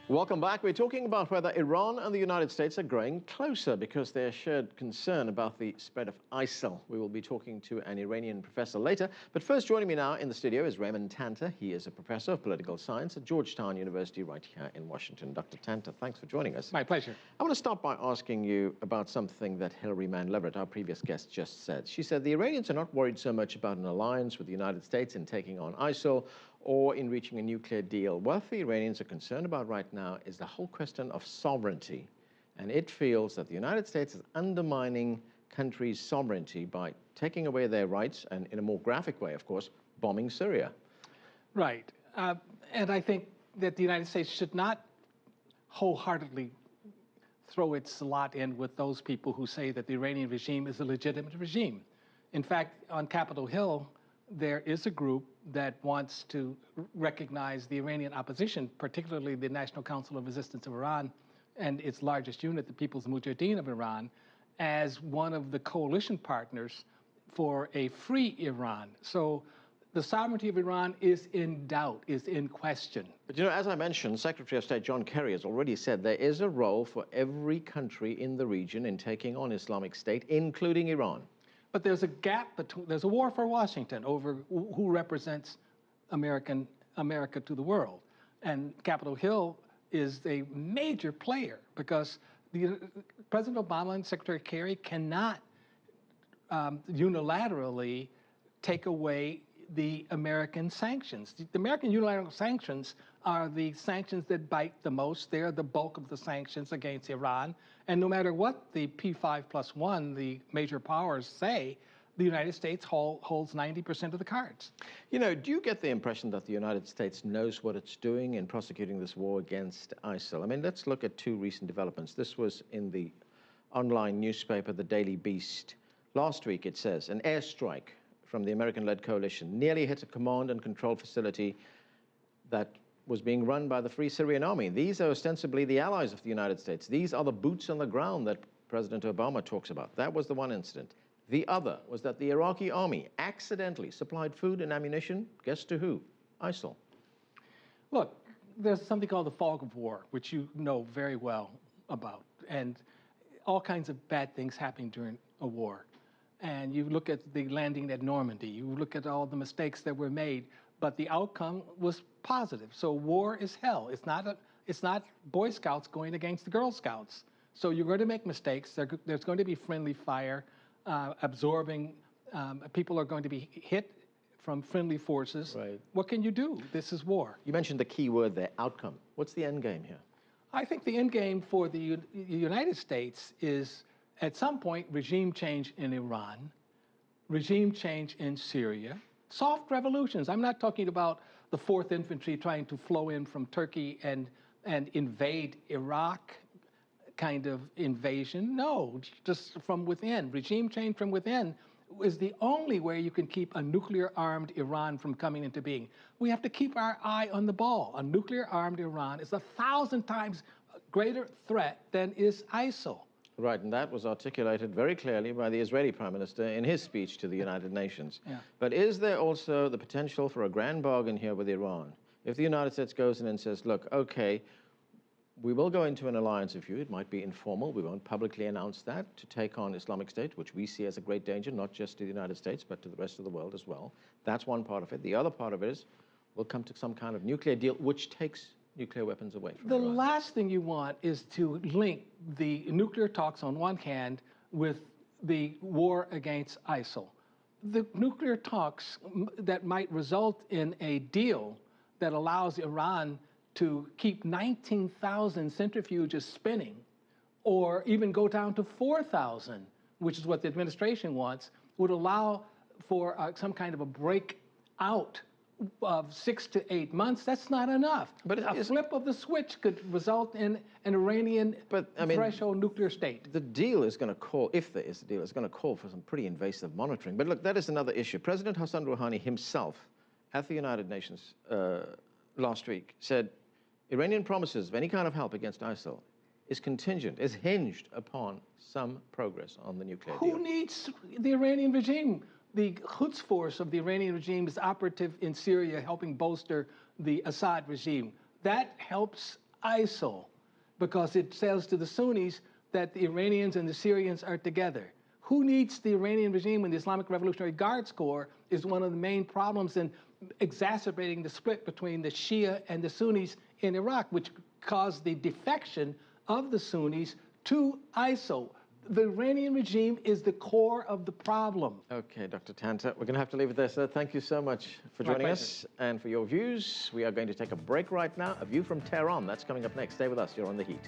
Welcome back. We're talking about whether Iran and the United States are growing closer because there's shared concern about the spread of ISIL. We will be talking to an Iranian professor later. But first, joining me now in the studio is Raymond Tanter. He is a professor of political science at Georgetown University right here in Washington. Dr. Tanter, thanks for joining us. My pleasure. I want to start by asking you about something that Hilary Mann Leverett, our previous guest, just said. She said the Iranians are not worried so much about an alliance with the United States in taking on ISIL or in reaching a nuclear deal. What the Iranians are concerned about right now is the whole question of sovereignty. And it feels that the United States is undermining countries' sovereignty by taking away their rights and, in a more graphic way, of course, bombing Syria. Right. And I think that the United States should not wholeheartedly throw its lot in with those people who say that the Iranian regime is a legitimate regime. In fact, on Capitol Hill, there is a group that wants to recognize the Iranian opposition, particularly the National Council of Resistance of Iran and its largest unit, the People's Mujahideen of Iran, as one of the coalition partners for a free Iran. So the sovereignty of Iran is in doubt, is in question. But, you know, as I mentioned, Secretary of State John Kerry has already said there is a role for every country in the region in taking on Islamic State, including Iran. But there's a gap between, there's a war for Washington over who represents America to the world. And Capitol Hill is a major player because President Obama and Secretary Kerry cannot unilaterally take away the American sanctions. The American unilateral sanctions are the sanctions that bite the most. They're the bulk of the sanctions against Iran. And no matter what the P5+1, the major powers, say, the United States holds 90% of the cards. You know, do you get the impression that the United States knows what it's doing in prosecuting this war against ISIL? I mean, let's look at two recent developments. This was in the online newspaper, the Daily Beast. Last week, it says, an airstrike from the American-led coalition nearly hit a command and control facility that was being run by the Free Syrian Army. These are ostensibly the allies of the United States. These are the boots on the ground that President Obama talks about. That was the one incident. The other was that the Iraqi army accidentally supplied food and ammunition, guess to who? ISIL. Look, there's something called the fog of war, which you know very well about, and all kinds of bad things happen during a war. And you look at the landing at Normandy, you look at all the mistakes that were made, but the outcome was positive. So war is hell. It's not Boy Scouts going against the Girl Scouts. So you're going to make mistakes. There's going to be friendly fire, absorbing. People are going to be hit from friendly forces. Right. What can you do? This is war. You mentioned the key word there, outcome. What's the end game here? I think the end game for the United States is, at some point, regime change in Iran, regime change in Syria, soft revolutions. I'm not talking about the 4th Infantry trying to flow in from Turkey and invade Iraq kind of invasion. No, just from within. Regime change from within is the only way you can keep a nuclear-armed Iran from coming into being. We have to keep our eye on the ball. A nuclear-armed Iran is 1,000 times greater threat than is ISIL. Right, and that was articulated very clearly by the Israeli Prime Minister in his speech to the United Nations. Yeah. But is there also the potential for a grand bargain here with Iran? If the United States goes in and says, look, okay, we will go into an alliance with you. It might be informal. We won't publicly announce that, to take on Islamic State, which we see as a great danger, not just to the United States, but to the rest of the world as well. That's one part of it. The other part of it is we'll come to some kind of nuclear deal, which takes nuclear weapons away from Iran. The last thing you want is to link the nuclear talks on one hand with the war against ISIL. The nuclear talks that might result in a deal that allows Iran to keep 19,000 centrifuges spinning, or even go down to 4,000, which is what the administration wants, would allow for some kind of a break out of 6 to 8 months. That's not enough. But a flip of the switch could result in an Iranian threshold nuclear state. The deal is going to call, if there is a deal, it's going to call for some pretty invasive monitoring. But look, that is another issue. President Hassan Rouhani himself at the United Nations last week said Iranian promises of any kind of help against ISIL is contingent, is hinged upon some progress on the nuclear deal. Who needs the Iranian regime? The Quds force of the Iranian regime is operative in Syria, helping bolster the Assad regime. That helps ISIL because it says to the Sunnis that the Iranians and the Syrians are together. Who needs the Iranian regime when the Islamic Revolutionary Guards Corps is one of the main problems in exacerbating the split between the Shia and the Sunnis in Iraq, which caused the defection of the Sunnis to ISIL. The Iranian regime is the core of the problem. Okay, Dr. Tanter, we're going to have to leave it there, sir. Thank you so much for joining us and for your views. We are going to take a break right now. A view from Tehran, that's coming up next. Stay with us. You're on The Heat.